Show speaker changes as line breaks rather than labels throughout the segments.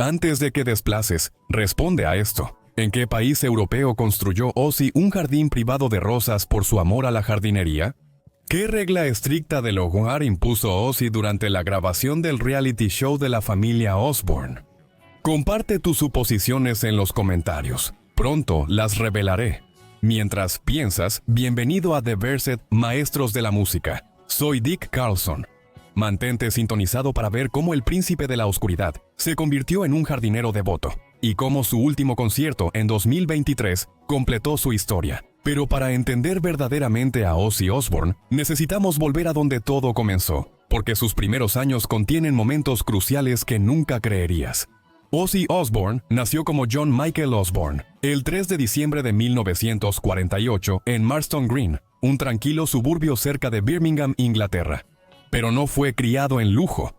Antes de que desplaces, responde a esto. ¿En qué país europeo construyó Ozzy un jardín privado de rosas por su amor a la jardinería? ¿Qué regla estricta del hogar impuso Ozzy durante la grabación del reality show de la familia Osbourne? Comparte tus suposiciones en los comentarios. Pronto las revelaré. Mientras piensas, bienvenido a The Verset, Maestros de la Música. Soy Dick Carlson. Mantente sintonizado para ver cómo el príncipe de la oscuridad se convirtió en un jardinero devoto y cómo su último concierto en 2023 completó su historia. Pero para entender verdaderamente a Ozzy Osbourne, necesitamos volver a donde todo comenzó, porque sus primeros años contienen momentos cruciales que nunca creerías. Ozzy Osbourne nació como John Michael Osbourne el 3 de diciembre de 1948 en Marston Green, un tranquilo suburbio cerca de Birmingham, Inglaterra. Pero no fue criado en lujo.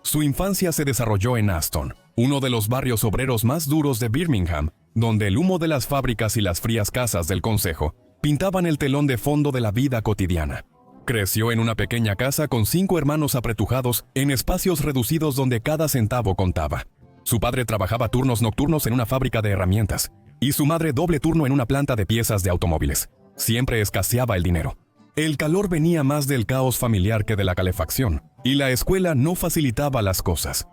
Su infancia se desarrolló en Aston, uno de los barrios obreros más duros de Birmingham, donde el humo de las fábricas y las frías casas del concejo pintaban el telón de fondo de la vida cotidiana. Creció en una pequeña casa con 5 hermanos apretujados en espacios reducidos donde cada centavo contaba. Su padre trabajaba turnos nocturnos en una fábrica de herramientas y su madre doble turno en una planta de piezas de automóviles. Siempre escaseaba el dinero. El calor venía más del caos familiar que de la calefacción, y la escuela no facilitaba las cosas.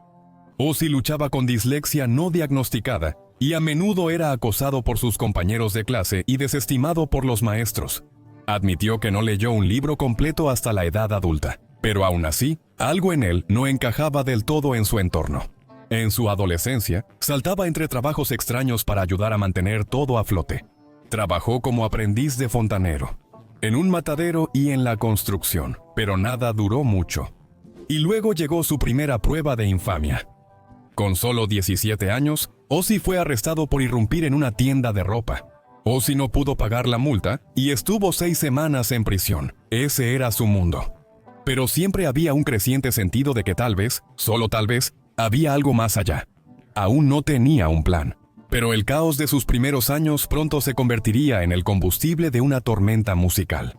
Ozzy luchaba con dislexia no diagnosticada y a menudo era acosado por sus compañeros de clase y desestimado por los maestros. Admitió que no leyó un libro completo hasta la edad adulta, pero aún así, algo en él no encajaba del todo en su entorno. En su adolescencia, saltaba entre trabajos extraños para ayudar a mantener todo a flote. Trabajó como aprendiz de fontanero, en un matadero y en la construcción, pero nada duró mucho. Y luego llegó su primera prueba de infamia. Con solo 17 años, Ozzy fue arrestado por irrumpir en una tienda de ropa. Ozzy no pudo pagar la multa y estuvo 6 semanas en prisión. Ese era su mundo. Pero siempre había un creciente sentido de que tal vez, solo tal vez, había algo más allá. Aún no tenía un plan. Pero el caos de sus primeros años pronto se convertiría en el combustible de una tormenta musical.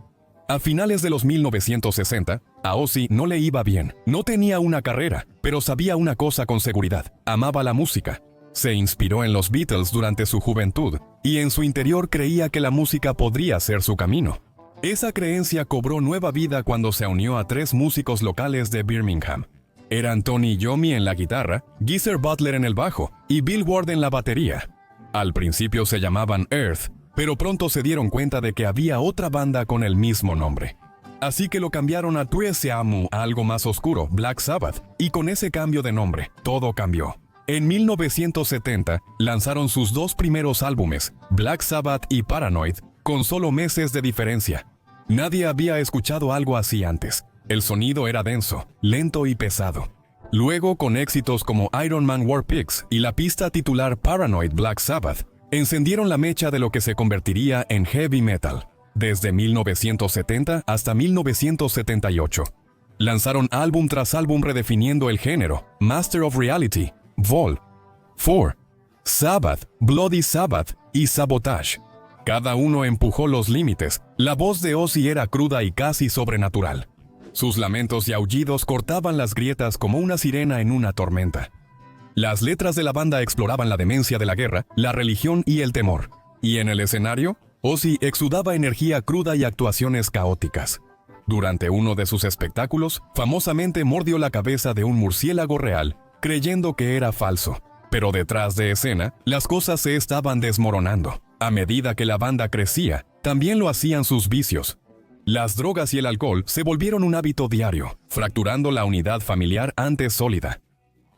A finales de los 1960, a Ozzy no le iba bien. No tenía una carrera, pero sabía una cosa con seguridad: amaba la música. Se inspiró en los Beatles durante su juventud, y en su interior creía que la música podría ser su camino. Esa creencia cobró nueva vida cuando se unió a 3 músicos locales de Birmingham. Eran Tony Iommi en la guitarra, Geezer Butler en el bajo y Bill Ward en la batería. Al principio se llamaban Earth, pero pronto se dieron cuenta de que había otra banda con el mismo nombre. Así que lo cambiaron a Tuesiamu, a algo más oscuro, Black Sabbath, y con ese cambio de nombre, todo cambió. En 1970 lanzaron sus 2 primeros álbumes, Black Sabbath y Paranoid, con solo meses de diferencia. Nadie había escuchado algo así antes. El sonido era denso, lento y pesado. Luego, con éxitos como Iron Man War Pigs y la pista titular Paranoid Black Sabbath, encendieron la mecha de lo que se convertiría en heavy metal. Desde 1970 hasta 1978. Lanzaron álbum tras álbum redefiniendo el género: Master of Reality, Vol. 4, Sabbath, Bloody Sabbath y Sabotage. Cada uno empujó los límites. La voz de Ozzy era cruda y casi sobrenatural. Sus lamentos y aullidos cortaban las grietas como una sirena en una tormenta. Las letras de la banda exploraban la demencia de la guerra, la religión y el temor. Y en el escenario, Ozzy exudaba energía cruda y actuaciones caóticas. Durante uno de sus espectáculos, famosamente mordió la cabeza de un murciélago real, creyendo que era falso. Pero detrás de escena, las cosas se estaban desmoronando. A medida que la banda crecía, también lo hacían sus vicios. Las drogas y el alcohol se volvieron un hábito diario, fracturando la unidad familiar antes sólida.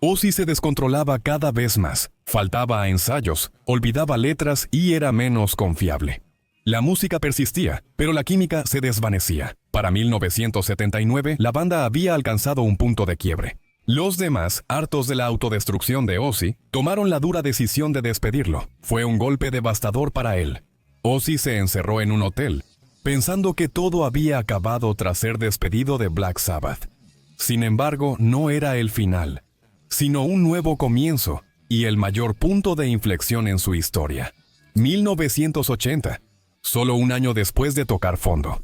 Ozzy se descontrolaba cada vez más, faltaba a ensayos, olvidaba letras y era menos confiable. La música persistía, pero la química se desvanecía. Para 1979, la banda había alcanzado un punto de quiebre. Los demás, hartos de la autodestrucción de Ozzy, tomaron la dura decisión de despedirlo. Fue un golpe devastador para él. Ozzy se encerró en un hotel, pensando que todo había acabado tras ser despedido de Black Sabbath. Sin embargo, no era el final, sino un nuevo comienzo y el mayor punto de inflexión en su historia. 1980, solo un año después de tocar fondo.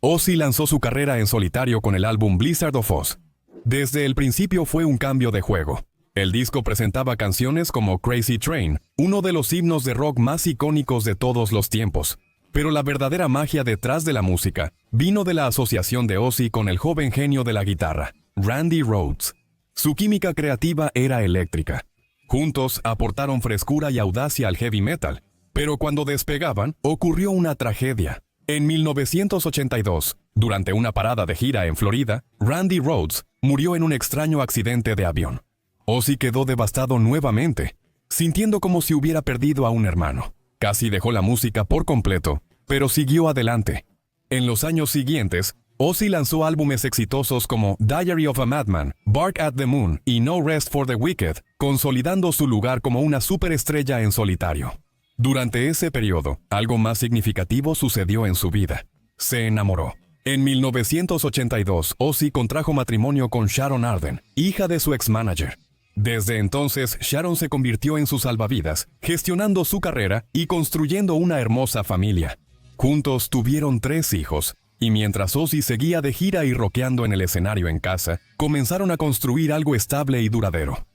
Ozzy lanzó su carrera en solitario con el álbum Blizzard of Ozz. Desde el principio fue un cambio de juego. El disco presentaba canciones como Crazy Train, uno de los himnos de rock más icónicos de todos los tiempos. Pero la verdadera magia detrás de la música vino de la asociación de Ozzy con el joven genio de la guitarra, Randy Rhoads. Su química creativa era eléctrica. Juntos aportaron frescura y audacia al heavy metal, pero cuando despegaban, ocurrió una tragedia. En 1982, durante una parada de gira en Florida, Randy Rhoads murió en un extraño accidente de avión. Ozzy quedó devastado nuevamente, sintiendo como si hubiera perdido a un hermano. Casi dejó la música por completo, pero siguió adelante. En los años siguientes, Ozzy lanzó álbumes exitosos como Diary of a Madman, Bark at the Moon y No Rest for the Wicked, consolidando su lugar como una superestrella en solitario. Durante ese periodo, algo más significativo sucedió en su vida. Se enamoró. En 1982, Ozzy contrajo matrimonio con Sharon Arden, hija de su ex-manager. Desde entonces, Sharon se convirtió en su salvavidas, gestionando su carrera y construyendo una hermosa familia. Juntos tuvieron 3 hijos, y mientras Ozzy seguía de gira y rockeando en el escenario en casa, comenzaron a construir algo estable y duradero.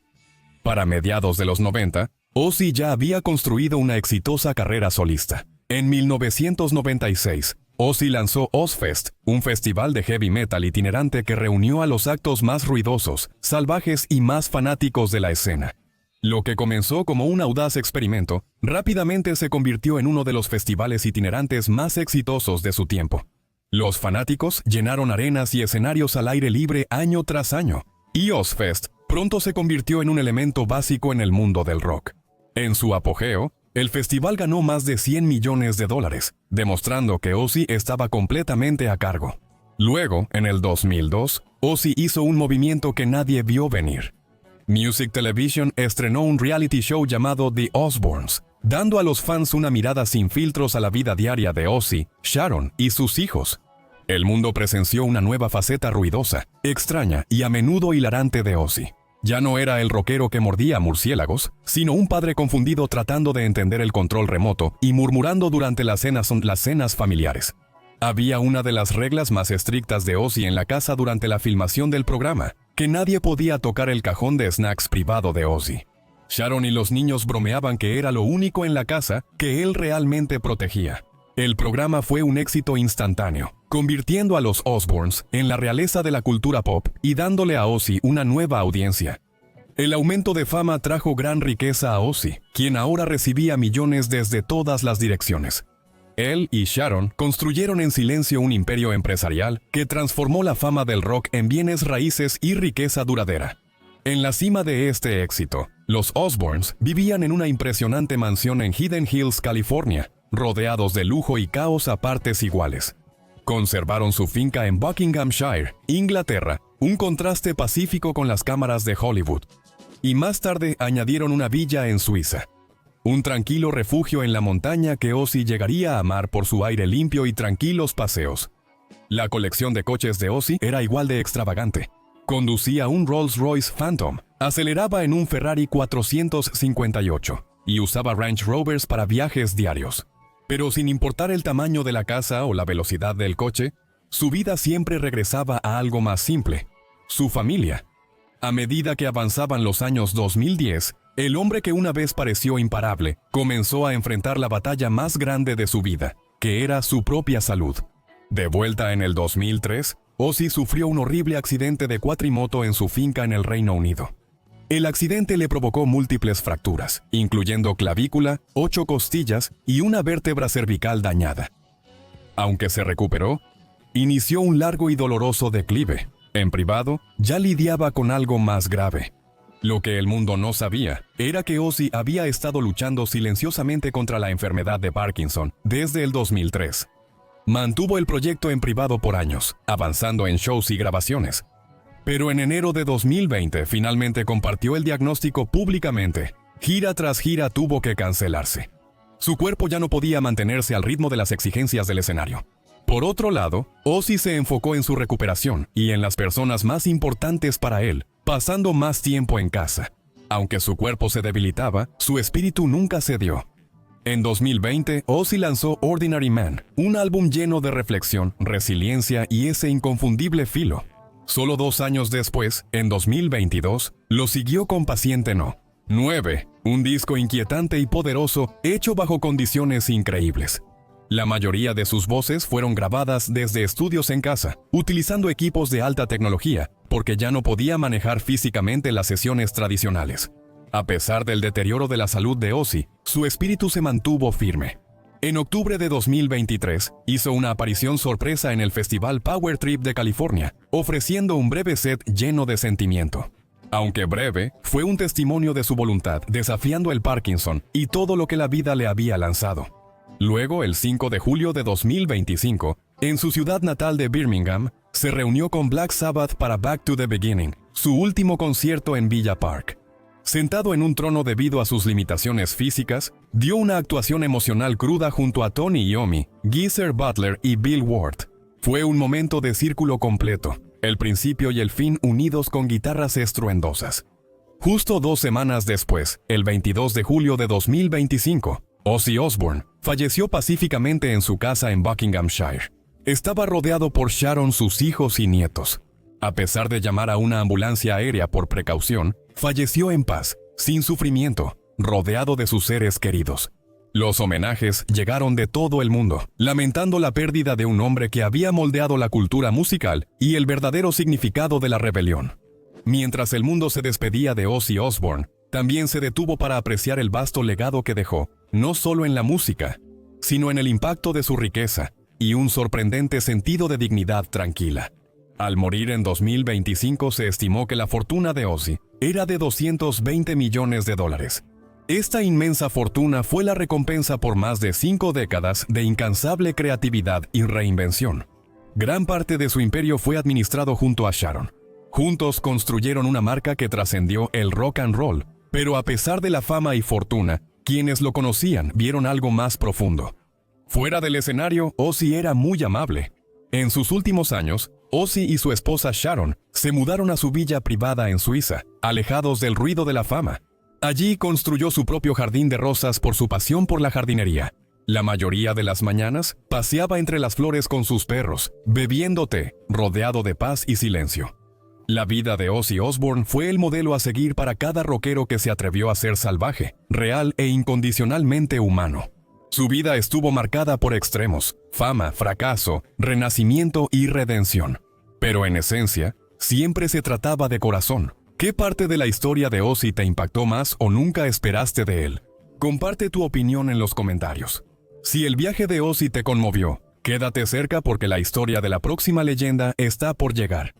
Para mediados de los 90, Ozzy ya había construido una exitosa carrera solista. En 1996, Ozzy lanzó Ozzfest, un festival de heavy metal itinerante que reunió a los actos más ruidosos, salvajes y más fanáticos de la escena. Lo que comenzó como un audaz experimento, rápidamente se convirtió en uno de los festivales itinerantes más exitosos de su tiempo. Los fanáticos llenaron arenas y escenarios al aire libre año tras año, y Ozzfest pronto se convirtió en un elemento básico en el mundo del rock. En su apogeo, el festival ganó más de $100 millones, demostrando que Ozzy estaba completamente a cargo. Luego, en el 2002, Ozzy hizo un movimiento que nadie vio venir. Music Television estrenó un reality show llamado The Osbournes, dando a los fans una mirada sin filtros a la vida diaria de Ozzy, Sharon y sus hijos. El mundo presenció una nueva faceta ruidosa, extraña y a menudo hilarante de Ozzy. Ya no era el rockero que mordía murciélagos, sino un padre confundido tratando de entender el control remoto y murmurando durante las cenas familiares. Había una de las reglas más estrictas de Ozzy en la casa durante la filmación del programa, que nadie podía tocar el cajón de snacks privado de Ozzy. Sharon y los niños bromeaban que era lo único en la casa que él realmente protegía. El programa fue un éxito instantáneo, convirtiendo a los Osbournes en la realeza de la cultura pop y dándole a Ozzy una nueva audiencia. El aumento de fama trajo gran riqueza a Ozzy, quien ahora recibía millones desde todas las direcciones. Él y Sharon construyeron en silencio un imperio empresarial que transformó la fama del rock en bienes raíces y riqueza duradera. En la cima de este éxito, los Osbournes vivían en una impresionante mansión en Hidden Hills, California, rodeados de lujo y caos a partes iguales. Conservaron su finca en Buckinghamshire, Inglaterra, un contraste pacífico con las cámaras de Hollywood. Y más tarde añadieron una villa en Suiza. Un tranquilo refugio en la montaña que Ozzy llegaría a amar por su aire limpio y tranquilos paseos. La colección de coches de Ozzy era igual de extravagante. Conducía un Rolls-Royce Phantom, aceleraba en un Ferrari 458 y usaba Range Rovers para viajes diarios. Pero sin importar el tamaño de la casa o la velocidad del coche, su vida siempre regresaba a algo más simple: su familia. A medida que avanzaban los años 2010, el hombre que una vez pareció imparable comenzó a enfrentar la batalla más grande de su vida, que era su propia salud. De vuelta en el 2003, Ozzy sufrió un horrible accidente de cuatrimoto en su finca en el Reino Unido. El accidente le provocó múltiples fracturas, incluyendo clavícula, 8 costillas y una vértebra cervical dañada. Aunque se recuperó, inició un largo y doloroso declive. En privado, ya lidiaba con algo más grave. Lo que el mundo no sabía era que Ozzy había estado luchando silenciosamente contra la enfermedad de Parkinson desde el 2003. Mantuvo el proyecto en privado por años, avanzando en shows y grabaciones. Pero en enero de 2020 finalmente compartió el diagnóstico públicamente. Gira tras gira tuvo que cancelarse. Su cuerpo ya no podía mantenerse al ritmo de las exigencias del escenario. Por otro lado, Ozzy se enfocó en su recuperación y en las personas más importantes para él, pasando más tiempo en casa. Aunque su cuerpo se debilitaba, su espíritu nunca cedió. En 2020, Ozzy lanzó Ordinary Man, un álbum lleno de reflexión, resiliencia y ese inconfundible filo. Solo 2 años después, en 2022, lo siguió con Paciente No. 9. Un disco inquietante y poderoso hecho bajo condiciones increíbles. La mayoría de sus voces fueron grabadas desde estudios en casa, utilizando equipos de alta tecnología, porque ya no podía manejar físicamente las sesiones tradicionales. A pesar del deterioro de la salud de Ozzy, su espíritu se mantuvo firme. En octubre de 2023, hizo una aparición sorpresa en el Festival Power Trip de California, ofreciendo un breve set lleno de sentimiento. Aunque breve, fue un testimonio de su voluntad, desafiando el Parkinson y todo lo que la vida le había lanzado. Luego, el 5 de julio de 2025, en su ciudad natal de Birmingham, se reunió con Black Sabbath para Back to the Beginning, su último concierto en Villa Park. Sentado en un trono debido a sus limitaciones físicas, dio una actuación emocional cruda junto a Tony Iommi, Geezer Butler y Bill Ward. Fue un momento de círculo completo, el principio y el fin unidos con guitarras estruendosas. Justo 2 semanas después, el 22 de julio de 2025, Ozzy Osbourne falleció pacíficamente en su casa en Buckinghamshire. Estaba rodeado por Sharon, sus hijos y nietos. A pesar de llamar a una ambulancia aérea por precaución, falleció en paz, sin sufrimiento, rodeado de sus seres queridos. Los homenajes llegaron de todo el mundo, lamentando la pérdida de un hombre que había moldeado la cultura musical y el verdadero significado de la rebelión. Mientras el mundo se despedía de Ozzy Osbourne, también se detuvo para apreciar el vasto legado que dejó, no solo en la música, sino en el impacto de su riqueza y un sorprendente sentido de dignidad tranquila. Al morir en 2025 se estimó que la fortuna de Ozzy era de $220 millones. Esta inmensa fortuna fue la recompensa por más de 5 décadas de incansable creatividad y reinvención. Gran parte de su imperio fue administrado junto a Sharon. Juntos construyeron una marca que trascendió el rock and roll, pero a pesar de la fama y fortuna, quienes lo conocían vieron algo más profundo. Fuera del escenario, Ozzy era muy amable. En sus últimos años, Ozzy y su esposa Sharon se mudaron a su villa privada en Suiza, alejados del ruido de la fama. Allí construyó su propio jardín de rosas por su pasión por la jardinería. La mayoría de las mañanas paseaba entre las flores con sus perros, bebiendo té, rodeado de paz y silencio. La vida de Ozzy Osbourne fue el modelo a seguir para cada rockero que se atrevió a ser salvaje, real e incondicionalmente humano. Su vida estuvo marcada por extremos, fama, fracaso, renacimiento y redención. Pero en esencia, siempre se trataba de corazón. ¿Qué parte de la historia de Ozzy te impactó más o nunca esperaste de él? Comparte tu opinión en los comentarios. Si el viaje de Ozzy te conmovió, quédate cerca porque la historia de la próxima leyenda está por llegar.